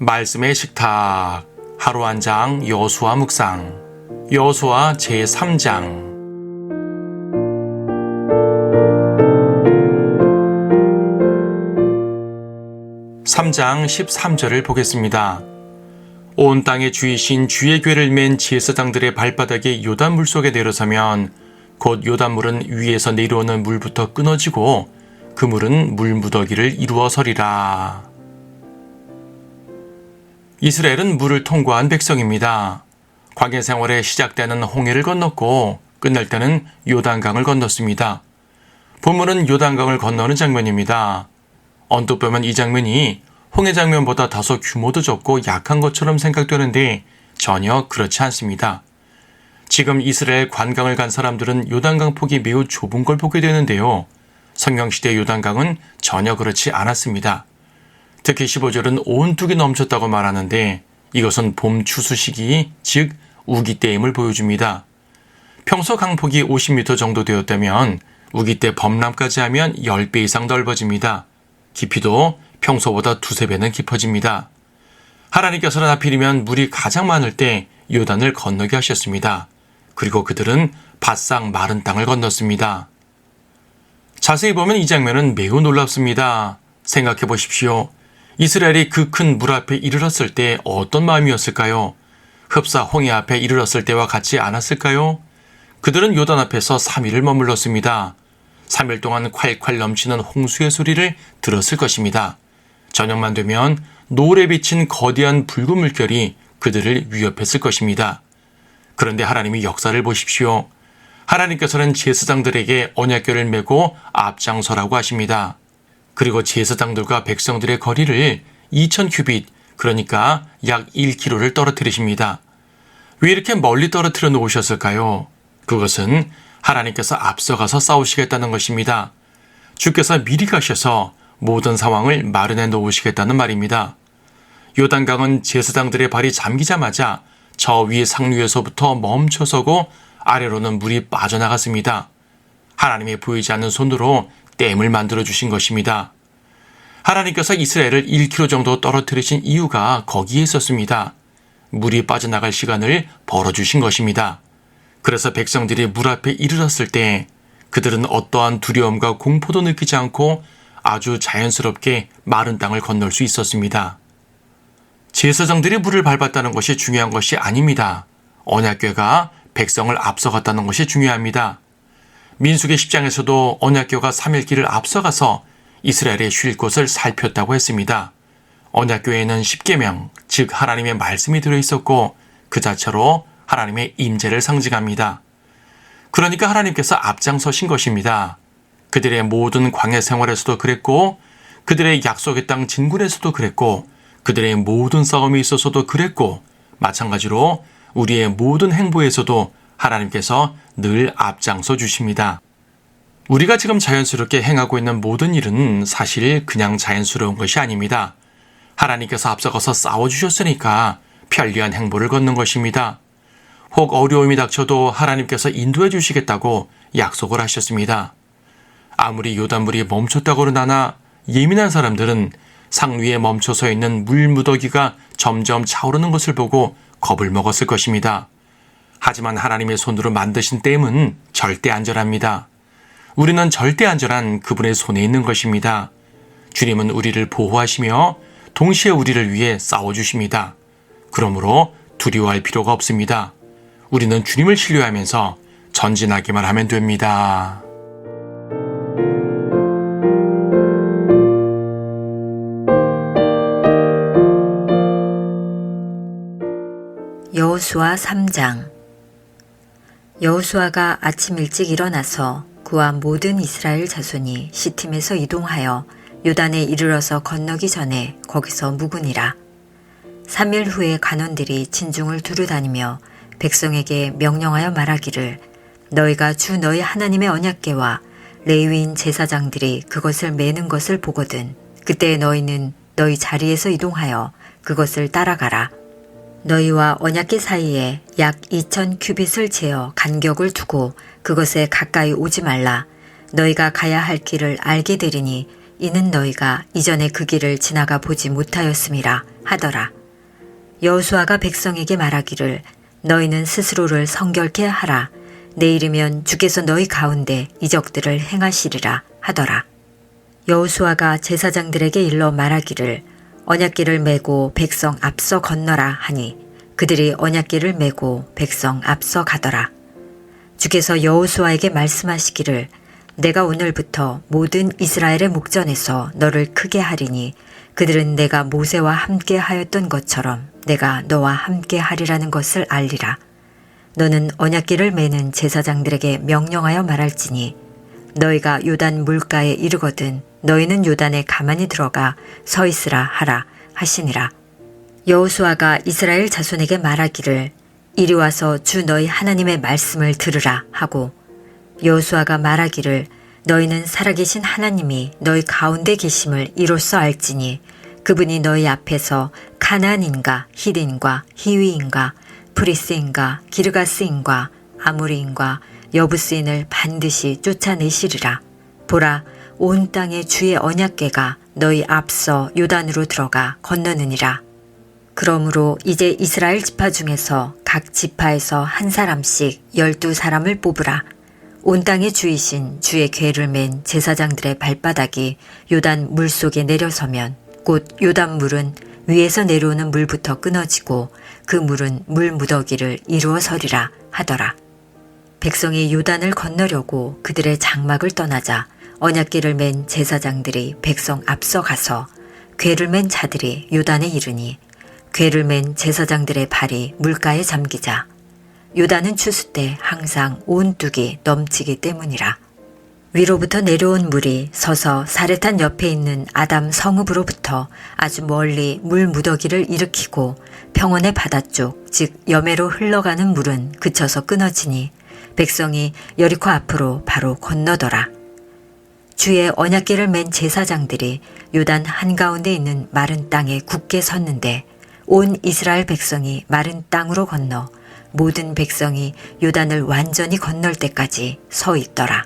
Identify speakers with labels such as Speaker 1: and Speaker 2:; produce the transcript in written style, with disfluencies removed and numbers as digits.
Speaker 1: 말씀의 식탁 하루 한 장 여호수아 묵상 여호수아 제3장 3장 13절을 보겠습니다. 온 땅의 주이신 주의 궤를 맨 제사장들의 발바닥이 요단 물속에 내려서면 곧 요단물은 위에서 내려오는 물부터 끊어지고 그 물은 물무더기를 이루어 서리라. 이스라엘은 물을 통과한 백성입니다. 광야 생활에 시작되는 홍해를 건넜고 끝날 때는 요단강을 건넜습니다. 본문은 요단강을 건너는 장면입니다. 언뜻 보면 이 장면이 홍해 장면보다 다소 규모도 적고 약한 것처럼 생각되는데 전혀 그렇지 않습니다. 지금 이스라엘 관광을 간 사람들은 요단강 폭이 매우 좁은 걸 보게 되는데요. 성경시대 요단강은 전혀 그렇지 않았습니다. 특히 15절은 온뚝이 넘쳤다고 말하는데 이것은 봄 추수 시기, 즉 우기 때임을 보여줍니다. 평소 강폭이 50m 정도 되었다면 우기 때 범람까지 하면 10배 이상 넓어집니다. 깊이도 평소보다 두세 배는 깊어집니다. 하나님께서는 하필이면 물이 가장 많을 때 요단을 건너게 하셨습니다. 그리고 그들은 바싹 마른 땅을 건넜습니다. 자세히 보면 이 장면은 매우 놀랍습니다. 생각해 보십시오. 이스라엘이 그 큰 물 앞에 이르렀을 때 어떤 마음이었을까요? 흡사 홍해 앞에 이르렀을 때와 같지 않았을까요? 그들은 요단 앞에서 3일을 머물렀습니다. 3일 동안 콸콸 넘치는 홍수의 소리를 들었을 것입니다. 저녁만 되면 노을에 비친 거대한 붉은 물결이 그들을 위협했을 것입니다. 그런데 하나님의 역사를 보십시오. 하나님께서는 제사장들에게 언약궤를 메고 앞장서라고 하십니다. 그리고 제사장들과 백성들의 거리를 2000규빗, 그러니까 약 1km를 떨어뜨리십니다. 왜 이렇게 멀리 떨어뜨려 놓으셨을까요? 그것은 하나님께서 앞서가서 싸우시겠다는 것입니다. 주께서 미리 가셔서 모든 상황을 마련해 놓으시겠다는 말입니다. 요단강은 제사장들의 발이 잠기자마자 저 위 상류에서부터 멈춰서고 아래로는 물이 빠져나갔습니다. 하나님의 보이지 않는 손으로 댐을 만들어 주신 것입니다. 하나님께서 이스라엘을 1km 정도 떨어뜨리신 이유가 거기에 있었습니다. 물이 빠져나갈 시간을 벌어주신 것입니다. 그래서 백성들이 물 앞에 이르렀을 때 그들은 어떠한 두려움과 공포도 느끼지 않고 아주 자연스럽게 마른 땅을 건널 수 있었습니다. 제사장들이 물을 밟았다는 것이 중요한 것이 아닙니다. 언약궤가 백성을 앞서갔다는 것이 중요합니다. 민수기 10장에서도 언약궤가 3일 길을 앞서가서 이스라엘의 쉴 곳을 살폈다고 했습니다. 언약궤에는 십계명, 즉 하나님의 말씀이 들어있었고 그 자체로 하나님의 임재를 상징합니다. 그러니까 하나님께서 앞장서신 것입니다. 그들의 모든 광야 생활에서도 그랬고 그들의 약속의 땅 진군에서도 그랬고 그들의 모든 싸움에 있어서도 그랬고 마찬가지로 우리의 모든 행보에서도 하나님께서 늘 앞장서 주십니다. 우리가 지금 자연스럽게 행하고 있는 모든 일은 사실 그냥 자연스러운 것이 아닙니다. 하나님께서 앞서가서 싸워주셨으니까 편리한 행보를 걷는 것입니다. 혹 어려움이 닥쳐도 하나님께서 인도해 주시겠다고 약속을 하셨습니다. 아무리 요단물이 멈췄다고는 하나 예민한 사람들은 상류에 멈춰서 있는 물무더기가 점점 차오르는 것을 보고 겁을 먹었을 것입니다. 하지만 하나님의 손으로 만드신 댐은 절대 안전합니다. 우리는 절대 안전한 그분의 손에 있는 것입니다. 주님은 우리를 보호하시며 동시에 우리를 위해 싸워주십니다. 그러므로 두려워할 필요가 없습니다. 우리는 주님을 신뢰하면서 전진하기만 하면 됩니다.
Speaker 2: 여호수아 3장. 여호수아가 아침 일찍 일어나서 그와 모든 이스라엘 자손이 시팀에서 이동하여 요단에 이르러서 건너기 전에 거기서 묵으니라. 3일 후에 간원들이 진중을 두루다니며 백성에게 명령하여 말하기를 너희가 주 너희 하나님의 언약궤와 레위인 제사장들이 그것을 매는 것을 보거든 그때 너희는 너희 자리에서 이동하여 그것을 따라가라. 너희와 언약궤 사이에 약 2000규빗을 재어 간격을 두고 그것에 가까이 오지 말라. 너희가 가야 할 길을 알게 되리니 이는 너희가 이전에 그 길을 지나가 보지 못하였음이라 하더라. 여호수아가 백성에게 말하기를 너희는 스스로를 성결케 하라. 내일이면 주께서 너희 가운데 이적들을 행하시리라 하더라. 여호수아가 제사장들에게 일러 말하기를 언약궤를 메고 백성 앞서 건너라 하니 그들이 언약궤를 메고 백성 앞서 가더라. 주께서 여호수아에게 말씀하시기를 내가 오늘부터 모든 이스라엘의 목전에서 너를 크게 하리니 그들은 내가 모세와 함께 하였던 것처럼 내가 너와 함께 하리라는 것을 알리라. 너는 언약궤를 메는 제사장들에게 명령하여 말할지니 너희가 요단 물가에 이르거든 너희는 요단에 가만히 들어가 서 있으라 하라 하시니라. 여호수아가 이스라엘 자손에게 말하기를 이리 와서 주 너희 하나님의 말씀을 들으라 하고 여호수아가 말하기를 너희는 살아계신 하나님이 너희 가운데 계심을 이로써 알지니 그분이 너희 앞에서 가나안인가 히딘과 히위인가 프리스인가 기르가스인과 아모리인과 여부스인을 반드시 쫓아내시리라. 보라 온 땅의 주의 언약궤가 너희 앞서 요단으로 들어가 건너느니라. 그러므로 이제 이스라엘 지파 중에서 각 지파에서 한 사람씩 12사람을 뽑으라. 온 땅의 주이신 주의 궤를 맨 제사장들의 발바닥이 요단 물속에 내려서면 곧 요단 물은 위에서 내려오는 물부터 끊어지고 그 물은 물 무더기를 이루어 서리라 하더라. 백성이 요단을 건너려고 그들의 장막을 떠나자 언약궤를 맨 제사장들이 백성 앞서 가서 궤를 맨 자들이 요단에 이르니 궤를 맨 제사장들의 발이 물가에 잠기자 요단은 추수 때 항상 온뚝이 넘치기 때문이라. 위로부터 내려온 물이 서서 사레탄 옆에 있는 아담 성읍으로부터 아주 멀리 물 무더기를 일으키고 평원의 바다쪽 즉 여매로 흘러가는 물은 그쳐서 끊어지니 백성이 여리코 앞으로 바로 건너더라. 주의 언약궤를 맨 제사장들이 요단 한가운데 있는 마른 땅에 굳게 섰는데 온 이스라엘 백성이 마른 땅으로 건너 모든 백성이 요단을 완전히 건널 때까지 서 있더라.